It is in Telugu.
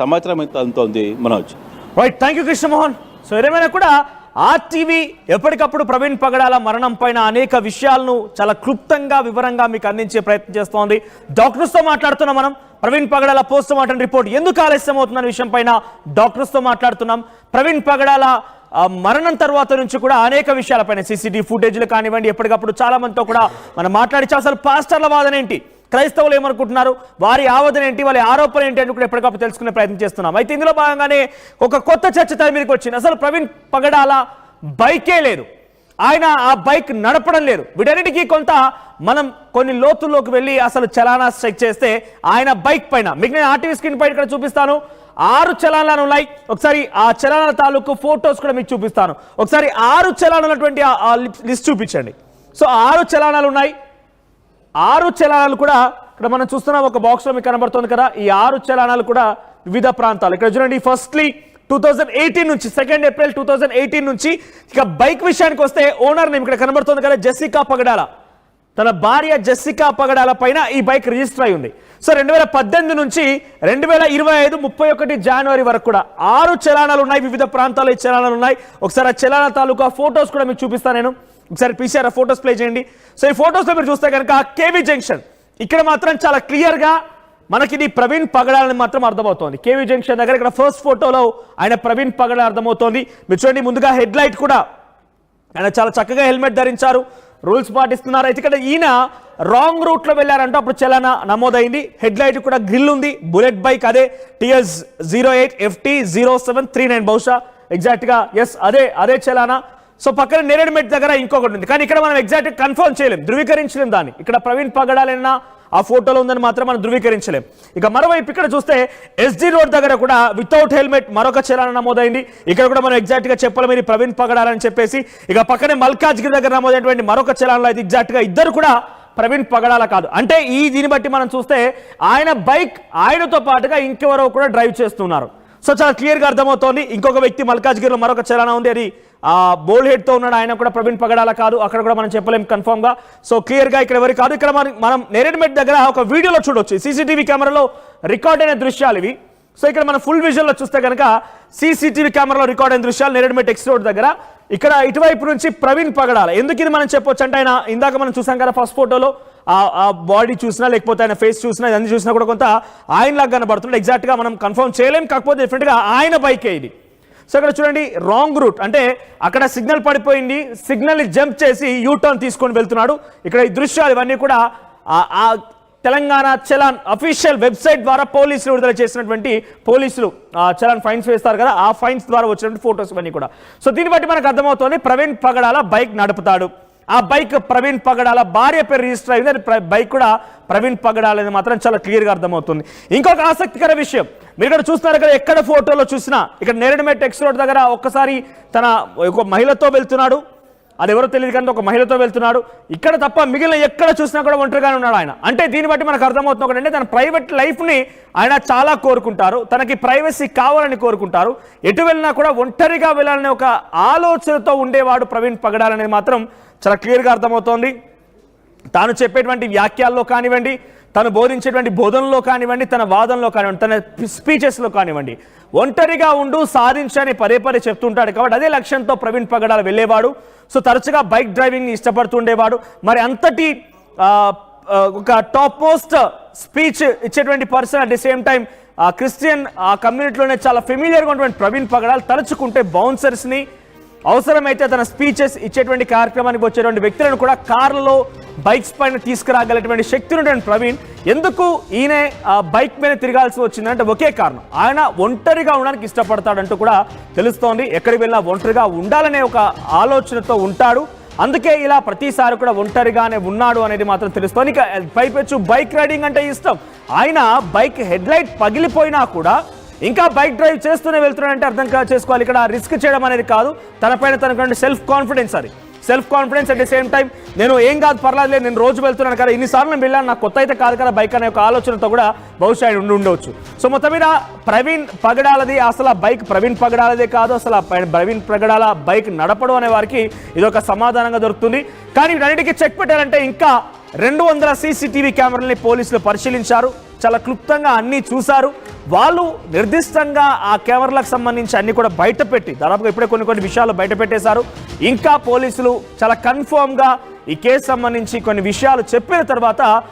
సమాచారం అందుతోంది Manoj. Right, thank you Krishnamohan. So ఏదేమైనా కూడా ఆర్టీవీ ఎప్పటికప్పుడు ప్రవీణ్ పగడాల మరణం పైన అనేక విషయాలను చాలా క్లుప్తంగా వివరంగా మీకు అందించే ప్రయత్నం చేస్తోంది. డాక్టర్స్తో మాట్లాడుతున్నాం మనం. ప్రవీణ్ పగడాల పోస్ట్ మార్టం రిపోర్ట్ ఎందుకు ఆలస్యం అవుతుందనే విషయం పైన డాక్టర్స్తో మాట్లాడుతున్నాం. ప్రవీణ్ పగడాల మరణం తర్వాత నుంచి కూడా అనేక విషయాలపైన సీసీటీవీ ఫుటేజ్లు కానివ్వండి, ఎప్పటికప్పుడు చాలా మందితో కూడా మనం మాట్లాడించాం. అసలు పాస్టర్ల వాదన ఏంటి, క్రైస్తవులు ఏమనుకుంటున్నారు, వారి ఆవేదన ఏంటి, వాళ్ళ ఆరోపణ ఏంటి అని కూడా ఎప్పటికప్పుడు తెలుసుకునే ప్రయత్నం చేస్తున్నాం. అయితే ఇందులో భాగంగానే ఒక కొత్త చర్చ తెర మీదకి వచ్చింది. అసలు ప్రవీణ్ పగడాల బైకే లేదు, ఆయన ఆ బైక్ నడపడం లేదు. వీటన్నిటికీ కొంత మనం కొన్ని లోతుల్లోకి వెళ్ళి అసలు చలానా చెక్ చేస్తే ఆయన బైక్ పైన, మీకు నేను ఆర్టీవీ స్క్రీన్ పైన ఇక్కడ చూపిస్తాను, 6 చలానాలు ఉన్నాయి. ఒకసారి ఆ చలానాల తాలూకు ఫొటోస్ కూడా మీకు చూపిస్తాను. ఒకసారి 6 చలానాలు ఉన్నటువంటి ఆ లిస్ట్ చూపించండి. సో 6 చలానాలు ఉన్నాయి. 6 చలానాలు కూడా ఇక్కడ మనం చూస్తున్నాం, ఒక బాక్స్ లో మీకు కనబడుతుంది కదా. ఈ 6 చలానాలు కూడా వివిధ ప్రాంతాలు. ఇక్కడ చూడండి, ఫస్ట్లీ 2018 నుంచి 2 ఏప్రిల్ 2018 నుంచి ఇక బైక్ విషయానికి వస్తే ఓనర్ నేమ్ ఇక్కడ కనబడుతుంది కదా, జెసికా పగడాల. తన భార్య జెసికా పగడాల పైన ఈ బైక్ రిజిస్టర్ అయి ఉంది. సో 2018 నుంచి 2025 31 జనవరి వరకు కూడా 6 చలానాలు ఉన్నాయి. వివిధ ప్రాంతాల్లో ఈ చలానాలు ఉన్నాయి. ఒకసారి ఆ చలానా తాలూకా ఫొటోస్ కూడా మీకు చూపిస్తాను నేను. ఒకసారి పీసీఆర్ ఫొటోస్ ప్లే చేయండి. సో ఈ ఫొటోస్ లో మీరు చూస్తే కనుక కేవీ జంక్షన్ ఇక్కడ మాత్రం చాలా క్లియర్ గా మనకి ఇది ప్రవీణ్ పగడాలని మాత్రం అర్థమవుతోంది. కేవీ జంక్షన్ దగ్గర ఇక్కడ ఫస్ట్ ఫోటోలో ఆయన ప్రవీణ్ పగడాల అర్థమవుతోంది. మీరు చూడండి, ముందుగా హెడ్ లైట్ కూడా ఆయన చాలా చక్కగా హెల్మెట్ ధరించారు, రూల్స్ పాటిస్తున్నారు. అయితే ఇక్కడ ఈయన రాంగ్ రూట్ లో వెళ్ళారంటే అప్పుడు చలానా నమోదైంది. హెడ్ లైట్ కూడా గ్రిల్ ఉంది, బుల్లెట్ బైక్ అదే TS 08 FT 0739 బహుశా ఎగ్జాక్ట్ గా ఎస్ అదే చలానా. సో పక్కన నేరేడుమెట్ దగ్గర ఇంకొకటి ఉంది, కానీ ఇక్కడ మనం ఎగ్జాక్ట్ కన్ఫర్మ్ చేయలేం, ధృవీకరించలేం దాన్ని. ఇక్కడ ప్రవీణ్ పగడాలైనా ఆ ఫోటోలో ఉందని మాత్రం మనం ధృవీకరించలేం. ఇక మరోవైపు ఇక్కడ చూస్తే SD రోడ్ దగ్గర కూడా వితౌట్ హెల్మెట్ మరొక చలానా నమోదైంది. ఇక్కడ కూడా మనం ఎగ్జాక్ట్ గా చెప్పాలి మీరు ప్రవీణ్ పగడాలని చెప్పేసి. ఇక పక్కనే మల్కాజ్గిరి దగ్గర నమోదైనటువంటి మరొక చలానాలో అయితే ఎగ్జాక్ట్ గా ఇద్దరు కూడా ప్రవీణ్ పగడాల కాదు. అంటే దీన్ని బట్టి మనం చూస్తే ఆయన బైక్ ఆయనతో పాటుగా ఇంకెవరో కూడా డ్రైవ్ చేస్తున్నారు. సో చాలా క్లియర్ గా అర్థమవుతోంది. ఇంకొక వ్యక్తి మల్కాజ్గిరిలో మరొక చలానా ఉంది, అది బోల్డ్ హెడ్ తో ఉన్నాడు, ఆయన కూడా ప్రవీణ్ పగడాల కాదు. అక్కడ కూడా మనం చెప్పలేం కన్ఫర్మ్ గా. సో క్లియర్ గా ఇక్కడ ఎవరు కాదు. ఇక్కడ మనం నేరేడుమెట్ దగ్గర ఒక వీడియోలో చూడొచ్చు, సీసీటీవీ కెమెరాలో రికార్డ్ అయిన దృశ్యాలు ఇవి. సో ఇక్కడ మనం ఫుల్ విజువల్ లో చూస్తే కనుక సీసీటీవీ కెమెరాలో రికార్డ్ అయిన దృశ్యాలు నేరేడుమెట్ ఎక్స్ రోడ్ దగ్గర. ఇక్కడ ఇటువైపు నుంచి ప్రవీణ్ పగడాల. ఎందుకు ఇది మనం చెప్పొచ్చు అంటే, ఆయన ఇందాక మనం చూసాం కదా ఫస్ట్ ఫోటోలో ఆ బాడీ చూసినా లేకపోతే ఆయన ఫేస్ చూసినా ఇవన్నీ చూసినా కూడా కొంత ఆయన లాగా కనబడుతుంది. ఎగ్జాక్ట్ గా మనం కన్ఫర్మ్ చేయలేం, కాకపోతే డెఫినెట్ గా ఆయన బైకే ఇది. సో ఇక్కడ చూడండి, రాంగ్ రూట్ అంటే అక్కడ సిగ్నల్ పడిపోయింది, సిగ్నల్ ని జంప్ చేసి యూటర్న్ తీసుకొని వెళ్తున్నాడు. ఇక్కడ ఈ దృశ్యాలు ఇవన్నీ కూడా ఆ తెలంగాణ చలాన్ అఫీషియల్ వెబ్సైట్ ద్వారా పోలీసులు విడుదల చేసినటువంటి, పోలీసులు చలాన్ ఫైన్స్ వేస్తారు కదా, ఆ ఫైన్స్ ద్వారా వచ్చినటువంటి ఫోటోస్ ఇవన్నీ కూడా. సో దీన్ని బట్టి మనకు అర్థమవుతుంది ప్రవీణ్ పగడాల బైక్ నడుపుతాడు. ఆ బైక్ ప్రవీణ్ పగడాల భార్య పేరు రిజిస్టర్ అయింది, బైక్ కూడా ప్రవీణ్ పగడాల అనేది మాత్రం చాలా క్లియర్ గా అర్థమవుతుంది. ఇంకొక ఆసక్తికర విషయం, మీరు ఇక్కడ చూస్తున్నారు కదా, ఎక్కడ ఫోటోలో చూసినా ఇక్కడ నేరేడుమెట్ ఎక్స్ రోడ్ దగ్గర ఒక్కసారి తన ఒక మహిళతో వెళ్తున్నాడు, అది ఎవరో తెలియదు కానీ ఒక మహిళతో వెళ్తున్నాడు. ఇక్కడ తప్ప మిగిలిన ఎక్కడ చూసినా కూడా ఒంటరిగానే ఉన్నాడు ఆయన. అంటే దీన్ని బట్టి మనకు అర్థమవుతుంది ఒకటంటే, తన ప్రైవేట్ లైఫ్ ని ఆయన చాలా కోరుకుంటారు, తనకి ప్రైవసీ కావాలని కోరుకుంటారు. ఎటు వెళ్ళినా కూడా ఒంటరిగా వెళ్ళాలనే ఒక ఆలోచనతో ఉండేవాడు ప్రవీణ్ పగడాల అనేది మాత్రం చాలా క్లియర్గా అర్థమవుతోంది. తాను చెప్పేటువంటి వ్యాఖ్యల్లో కానివ్వండి, తను బోధించేటువంటి బోధనలో కానివ్వండి, తన వాదనలో కానివ్వండి, తన స్పీచెస్లో కానివ్వండి, ఒంటరిగా ఉండు సాధించని పదే చెప్తుంటాడు. కాబట్టి అదే లక్ష్యంతో ప్రవీణ్ పగడాల వెళ్ళేవాడు. సో తరచుగా బైక్ డ్రైవింగ్ ఇష్టపడుతుండేవాడు. మరి అంతటి ఒక టాప్ మోస్ట్ స్పీచ్ ఇచ్చేటువంటి person, at the same time Christian కమ్యూనిటీలోనే చాలా ఫెమిలియర్గా ఉన్నటువంటి ప్రవీణ్ పగడాల తలుచుకుంటే బౌన్సర్స్ని, అవసరమైతే తన స్పీచెస్ ఇచ్చేటువంటి కార్యక్రమానికి వచ్చేటువంటి వ్యక్తులను కూడా కార్లలో బైక్స్ పైన తీసుకురాగలటువంటి శక్తి ఉన్నటువంటి ప్రవీణ్ ఎందుకు ఈయన బైక్ మీద తిరగాల్సి వచ్చిందంటే ఒకే కారణం, ఆయన ఒంటరిగా ఉండడానికి ఇష్టపడతాడంటూ కూడా తెలుస్తోంది. ఎక్కడికి వెళ్ళినా ఒంటరిగా ఉండాలనే ఒక ఆలోచనతో ఉంటాడు, అందుకే ఇలా ప్రతిసారి కూడా ఒంటరిగానే ఉన్నాడు అనేది మాత్రం తెలుస్తోంది. ఇక పైపెచ్చు బైక్ రైడింగ్ అంటే ఇష్టం. ఆయన బైక్ హెడ్ లైట్ పగిలిపోయినా కూడా ఇంకా బైక్ డ్రైవ్ చేస్తూనే వెళ్తున్నాడంటే అర్థం చేసుకోవాలి, ఇక్కడ రిస్క్ చేయడం అనేది కాదు, తనపైన తనకు సెల్ఫ్ కాన్ఫిడెన్స్. అది self confidence. At the same time నేను ఏం కాదు పర్లేదు, నేను రోజు వెళ్తున్నాను కదా, ఇన్నిసార్లు నేను వెళ్ళాను, నాకు కొత్త అయితే కాదు కదా బైక్ అనే ఒక ఆలోచనతో కూడా బహుశా ఆయన ఉండవచ్చు. సో మొత్తం మీద ప్రవీణ్ పగడాలది అసలు ఆ బైక్ ప్రవీణ్ పగడాలదే కాదు, అసలు ప్రవీణ్ పగడాల బైక్ నడపడం అనే వారికి ఇది ఒక సమాధానంగా దొరుకుతుంది. కానీ వీటన్నిటికీ చెక్ పెట్టాలంటే ఇంకా 200 సీసీటీవీ కెమెరాలని పోలీసులు పరిశీలించారు, చాలా క్లుప్తంగా అన్నీ చూశారు. వాళ్ళు నిర్దిష్టంగా ఆ కెమెరాలకు సంబంధించి అన్ని కూడా బయటపెట్టి దాదాపుగా ఇప్పుడే కొన్ని విషయాలు బయట పెట్టేశారు. ఇంకా పోలీసులు చాలా కన్ఫర్మ్గా ఈ కేసు సంబంధించి కొన్ని విషయాలు చెప్పిన తర్వాత